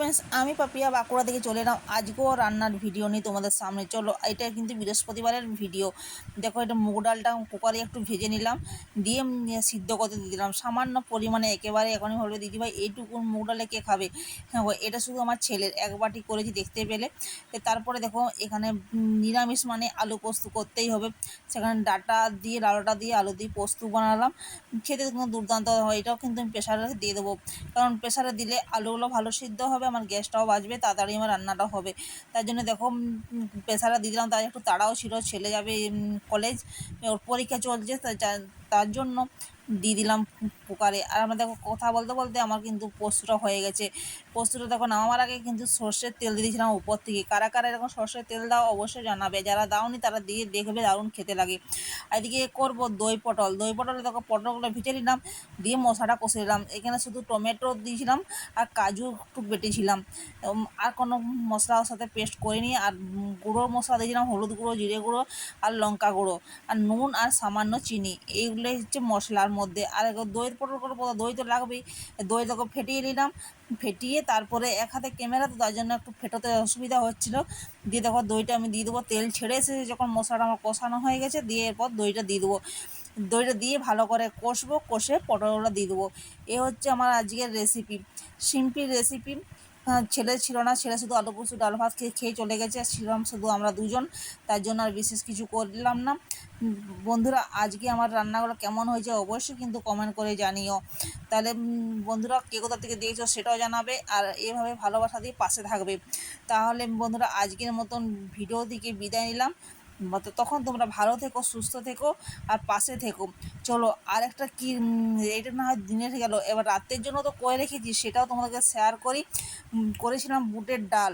Friends, আমি পাপিয়া বাঁকুড়া থেকে চলে এলাম আজকেও রান্নার ভিডিও নিয়ে তোমাদের সামনে। চলো, এটা কিন্তু বৃহস্পতিবারের ভিডিও। দেখো, এটা মুগ ডালটা কুকারে একটু ভেজে নিলাম, দিয়ে সিদ্ধ করতে দিয়ে দিলাম সামান্য পরিমাণে। একেবারে এখনই বলবে দিদিভাই এইটুকু মুগ ডালে কে খাবে? হ্যাঁ, এটা শুধু আমার ছেলের, এক বাটি করেছি দেখতে পেলে। তারপরে দেখো, এখানে নিরামিষ মানে আলু পোস্ত করতেই হবে। সেখানে ডাটা দিয়ে লাউটা দিয়ে আলু দিয়ে পোস্ত বানালাম, খেতে কিন্তু দুর্দান্ত হয়। এটাও কিন্তু আমি প্রেশারে দিয়ে দেবো, কারণ প্রেশারে দিলে আলুগুলো ভালো সিদ্ধ হবে, আমার গ্যাসটাও বাঁচবে, তাড়াতাড়ি আমার রান্নাটাও হবে। তার জন্য দেখো প্রেশারে দিয়ে দিলাম। তার একটু তাড়াও ছিল, ছেলে যাবে কলেজ, ওর পরীক্ষা চলছে, তার জন্য দিয়ে দিলাম কুকারে। আর আমরা দেখো কথা বলতে বলতে আমার কিন্তু পোস্তটা হয়ে গেছে। পোস্তটা দেখো নামার আগে কিন্তু সর্ষের তেল দিয়ে দিয়েছিলাম উপর থেকে। কারা কারা এরকম সর্ষের তেল দাও অবশ্যই জানাবে, যারা দাওনি তারা দিয়ে দেখবে, দারুণ খেতে লাগে। আর এদিকে করবো দই পটল। দই পটলে দেখো পটলগুলো ভিজে নিলাম, দিয়ে মশলাটা কষে নিলাম। এখানে শুধু টমেটো দিয়েছিলাম আর কাজু একটু বেটেছিলাম, আর কোনো মশলার সাথে পেস্ট করিনি। আর গুঁড়ো মশলা দিয়েছিলাম, হলুদ গুঁড়ো, জিরে গুঁড়ো আর লঙ্কা গুঁড়ো, আর নুন আর সামান্য চিনি। এইগুলোই হচ্ছে মশলার মধ্যে। আর দইয়ের পটল করবো, দই তো লাগবেই। দই তোকে ফেটিয়ে নিলাম, ফেটিয়ে তারপরে এক হাতে ক্যামেরা তো তার জন্য একটু ফেটোতে অসুবিধা হচ্ছিলো। দিয়ে দেখো দইটা আমি দিয়ে দেবো। তেল ছেড়ে এসেছে যখন মশলাটা আমার কষানো হয়ে গেছে, দিয়ে এরপর দইটা দিয়ে দেবো। দইটা দিয়ে ভালো করে কষবো, কষে পটলগুলো দিয়ে দেবো। এ হচ্ছে আমার আজকের রেসিপি, সিম্পল রেসিপি। ছেলে ছিল না, ছেলে শুধু আলু পোস্ত ডাল ভাত খেয়ে খেয়ে চলে গেছে, ছিলাম শুধু আমরা দুজন, তার জন্য আর বিশেষ কিছু করলাম না। বন্ধুরা, আজকে আমার রান্নাগুলো কেমন হয়েছে অবশ্যই কিন্তু কমেন্ট করে জানিও। তাহলে বন্ধুরা, কে কোথা থেকে দিয়েছো সেটাও জানাবে, আর এভাবে ভালোবাসা দিয়ে পাশে থাকবে। তাহলে বন্ধুরা, আজকের মতন ভিডিও থেকে বিদায় নিলাম। তখন তোমরা ভালো থেকো, সুস্থ থেকো আর পাশে থেকো। চলো, আর একটা কি, এটা না হয় দিনের গেল, এবার রাতের জন্য তো করে রেখেছি, সেটাও তোমাদেরকে শেয়ার করি। করেছিলাম বুটের ডাল,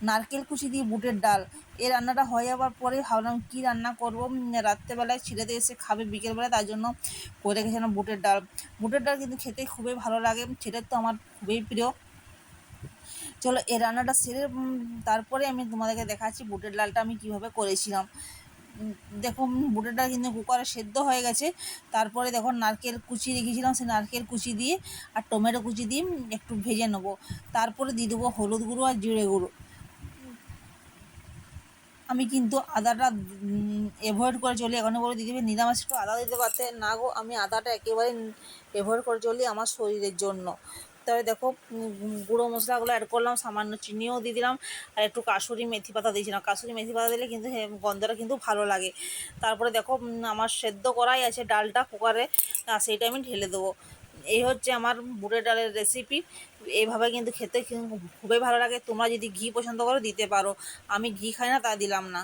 নারকেল কুচি দিয়ে বুটের ডাল। এই রান্নাটা হয়ে যাওয়ার পরে ভাবলাম কী রান্না করবো, রাত্রেবেলায় ছেলেদের এসে খাবে বিকেলবেলায়, তার জন্য করে রেখেছিলাম বুটের ডাল। বুটের ডাল কিন্তু খেতে খুবই ভালো লাগে, ছেলের তো আমার খুবই প্রিয়। চলো, এই রান্নাটা সেরে তারপরে আমি তোমাদেরকে দেখাচ্ছি বুটের ডালটা আমি কিভাবে করেছিলাম। দেখো, বুটের ডাল কিন্তু কুকারে সেদ্ধ হয়ে গেছে। তারপরে দেখো নারকেল কুচি রেখেছিলাম, সেই নারকেল কুচি দিয়ে আর টমেটো কুচি দিয়ে একটু ভেজে নেবো। তারপরে দিয়ে দেবো হলুদ গুঁড়ো আর জিরে গুঁড়ো। আমি কিন্তু আদাটা অ্যাভয়েড করে চলি। এখন বলে দিদি নিরামিষ একটু আদা দিতে পারতে না গো, আমি আদাটা একেবারে অ্যাভয়েড করে চলি আমার শরীরের জন্য। তবে দেখো, গুঁড়ো মশলাগুলো অ্যাড করলাম, সামান্য চিনিও দিয়ে দিলাম, আর একটু কাসুরি মেথি পাতা দিয়েছিলাম। কাসুরি মেথি পাতা দিলে কিন্তু গন্ধটা কিন্তু ভালো লাগে। তারপরে দেখো, আমার সেদ্ধ করাই আছে ডালটা কুকারে, সেইটা আমি ঢেলে দেবো। এই হচ্ছে আমার বুটের ডালের রেসিপি। এইভাবে কিন্তু খেতে খুবই ভালো লাগে। তোমরা যদি ঘি পছন্দ করো দিতে পারো, আমি ঘি খাই না, তা দিলাম না।